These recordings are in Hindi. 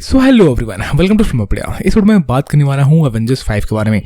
So hello everyone, welcome to Filmopedia. इस वीडियो में बात करने वाला हूँ एवेंजर्स 5 के बारे में।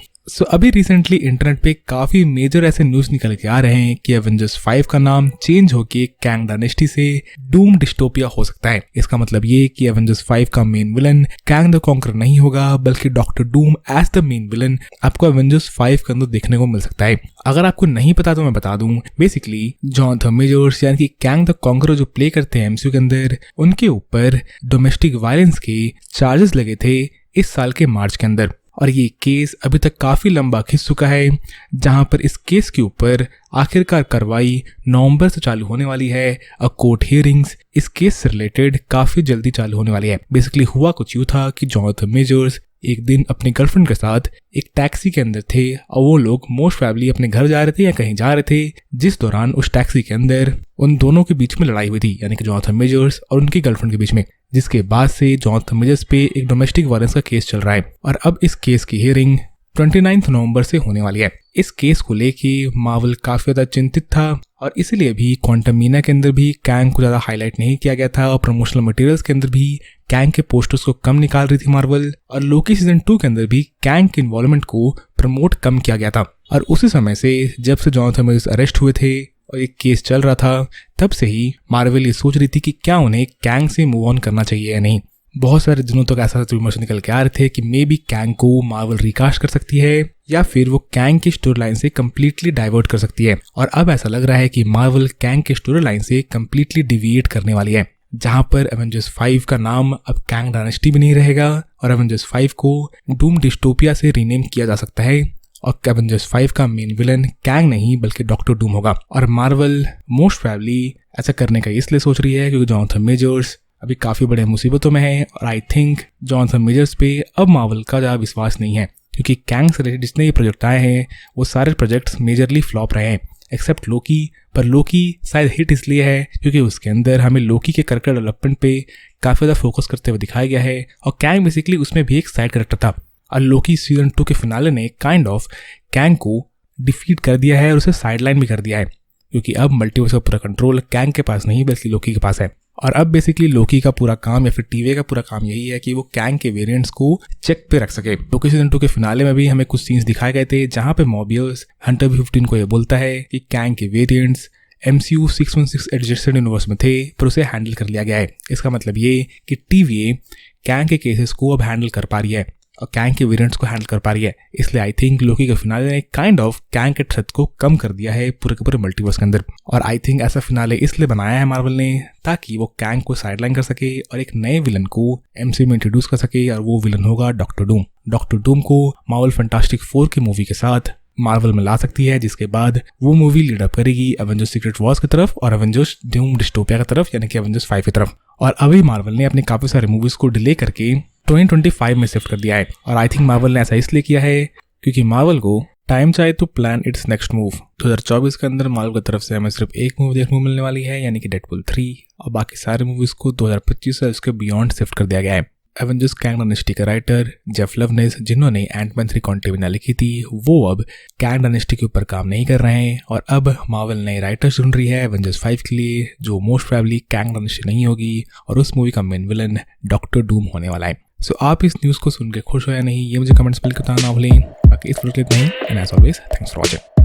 अभी रिसेंटली इंटरनेट पे काफी मेजर ऐसे न्यूज निकल के आ रहे हैं कि एवेंजर्स 5 का नाम चेंज होके कैंग डायनेस्टी से डूम डिस्टोपिया हो सकता है। इसका मतलब ये कि एवेंजर्स 5 का main villain Kang the Conqueror नहीं होगा, बल्कि doctor Doom as the main villain आपको एवेंजर्स 5 के अंदर देखने को मिल सकता है। अगर आपको नहीं पता तो मैं बता दूं, बेसिकली जोनाथन मेजर्स यानी कि कैंग द कॉन्करर जो प्ले करते हैं एमसीयू के अंदर, उनके ऊपर डोमेस्टिक वायलेंस के चार्जेस लगे थे इस साल के मार्च के अंदर। और ये केस अभी तक काफी लंबा खिंच चुका है, जहां पर इस केस के ऊपर आखिरकार कार्रवाई नवंबर से चालू होने वाली है। कोर्ट हियरिंग्स इस केस से रिलेटेड काफी जल्दी चालू होने वाली है। बेसिकली हुआ कुछ यूं था कि जोनाथन मेजर्स एक दिन अपनी गर्लफ्रेंड के साथ एक टैक्सी के अंदर थे और वो लोग मोस्ट प्रोबेबली अपने घर जा रहे थे या कहीं जा रहे थे, जिस दौरान उस टैक्सी के अंदर उन दोनों के बीच में लड़ाई हुई थी, यानी कि जोनाथन मेजर्स और उनकी गर्लफ्रेंड के बीच में, जिसके बाद से जोनाथन मेजर्स पे एक डोमेस्टिक वायलेंस का केस चल रहा है। और अब इस केस की हियरिंग 29 नवंबर से होने वाली है। इस केस को लेके मार्वल काफी ज्यादा चिंतित था और इसीलिए भी क्वांटमिना के अंदर भी कैंग को ज्यादा हाईलाइट नहीं किया गया था और प्रमोशनल मटेरियल्स के अंदर भी कैंग के पोस्टर्स को कम निकाल रही थी मार्वल। और लोकी सीजन 2 के अंदर भी कैंग के इन्वॉल्वमेंट को प्रमोट कम किया गया था। और उसी समय से जब से जोनाथन मेजर्स अरेस्ट हुए थे और एक केस चल रहा था, तब से ही मार्वल ये सोच रही थी कि क्या उन्हें कैंग से मूव ऑन करना चाहिए या नहीं। बहुत सारे दिनों तक ऐसा रूमर्स निकल के आ रहे थे कि मे बी कैंग को मार्वल रिकास्ट कर सकती है या फिर वो कैंग की स्टोरी लाइन से कम्प्लीटली डाइवर्ट कर सकती है। और अब ऐसा लग रहा है कि मार्वल कैंग की स्टोरी लाइन से कम्प्लीटली डिविएट करने वाली है, जहां पर एवेंजर्स 5 का नाम अब कैंग डायनेस्टी भी नहीं रहेगा और एवेंजर्स 5 को डूम डिस्टोपिया से रीनेम किया जा सकता है। और एवेंजर्स 5 का मेन विलन कैंग नहीं बल्कि डॉक्टर डूम होगा। और मार्वल मोस्ट प्रोबेबली ऐसा करने का इसलिए सोच रही है क्योंकि जोनाथन मेजर्स अभी काफी बड़े मुसीबतों में है और आई थिंक जोनाथन मेजर्स पे अब मार्वल का ज्यादा विश्वास नहीं है, क्योंकि कैंग से रिलेटेड जितने ये प्रोजेक्ट आए हैं वो सारे प्रोजेक्ट्स मेजरली फ्लॉप रहे हैं एक्सेप्ट लोकी। पर लोकी शायद हिट इसलिए है क्योंकि उसके अंदर हमें लोकी के कैरेक्टर डेवलपमेंट पे काफी ज्यादा फोकस करते हुए दिखाया गया है और कैंग बेसिकली उसमें भी एक साइड कैरेक्टर था। और लोकी सीजन 2 के फिनाले ने काइंड ऑफ कैंग को डिफीट कर दिया है और उसे साइडलाइन भी कर दिया है, क्योंकि अब मल्टीवर्स का पूरा कंट्रोल कैंग के पास नहीं बल्कि लोकी के पास है। और अब बेसिकली लोकी का पूरा काम या फिर टीवी का पूरा काम यही है कि वो कैंग के वेरिएंट्स को चेक पे रख सके। लोकी सीजन 2 के फिनाले में भी हमें कुछ सीन्स दिखाए गए थे जहां पे मॉबियस हंटर B-15 को ये बोलता है कि कैंग के वेरिएंट्स MCU 616 एडजस्टेड यूनिवर्स में थे पर उसे हैंडल कर लिया गया है। इसका मतलब ये कि TVA कैंग के केसेस को अब हैंडल कर पा रही है और कैंग के वेरिएंट्स को हैंडल कर पा रही है। इसलिए आई थिंक लोकी के फिनाले ने काइंड ऑफ कैंग के थ्रेट को कम कर दिया है पूरे के पूरे मल्टीवर्स के अंदर। और आई थिंक ऐसा फिनाले इसलिए बनाया है मार्वल ने ताकि वो कैंग को साइडलाइन कर सके और एक नए विलन को MCU में इंट्रोड्यूस कर सके, और वो विलन होगा डॉक्टर डूम। डॉक्टर डूम को मार्वल फैंटास्टिक 4 की मूवी के साथ मार्वल में ला सकती है, जिसके बाद वो मूवी लीड अप करेगी एवेंजर्स सीक्रेट वॉर्स की तरफ और एवेंजर्स डूम डिस्टोपिया की तरफ, यानी कि एवेंजर्स 5 की तरफ। और अभी मार्वल ने अपने काफी सारे मूवीज को डिले करके 2025 में शिफ्ट कर दिया है। और आई थिंक मार्वल ने ऐसा इसलिए किया है क्योंकि मार्वल को टाइम चाहिए to plan its next move. 2024 के अंदर मार्वल की तरफ से हमें सिर्फ एक मूवी देखने को मिलने वाली है, यानी कि डेडपूल 3, और बाकी सारे मूवीज को 2025 से उसके बियॉन्ड शिफ्ट कर दिया गया है। एवेंजर्स कैंग डायनेस्टी के राइटर जेफ लवनेस, जिन्होंने एंटमैन 3 क्वांटमिना लिखी थी, वो अब कैंग डायनेस्टी के ऊपर काम नहीं कर रहे हैं और अब मार्वल नए राइटर चुन रही है एवेंजर्स 5 के लिए, जो मोस्ट प्रोबेबली कैंग डायनेस्टी नहीं होगी और उस मूवी का मेन विलन डॉक्टर डूम होने वाला है। सो आप इस न्यूज़ को सुन के खुश हो या नहीं, ये मुझे कमेंट्स में बताना ना भूलें। बाकी इस वीडियो के लिए इतना ही, and as always thanks for watching.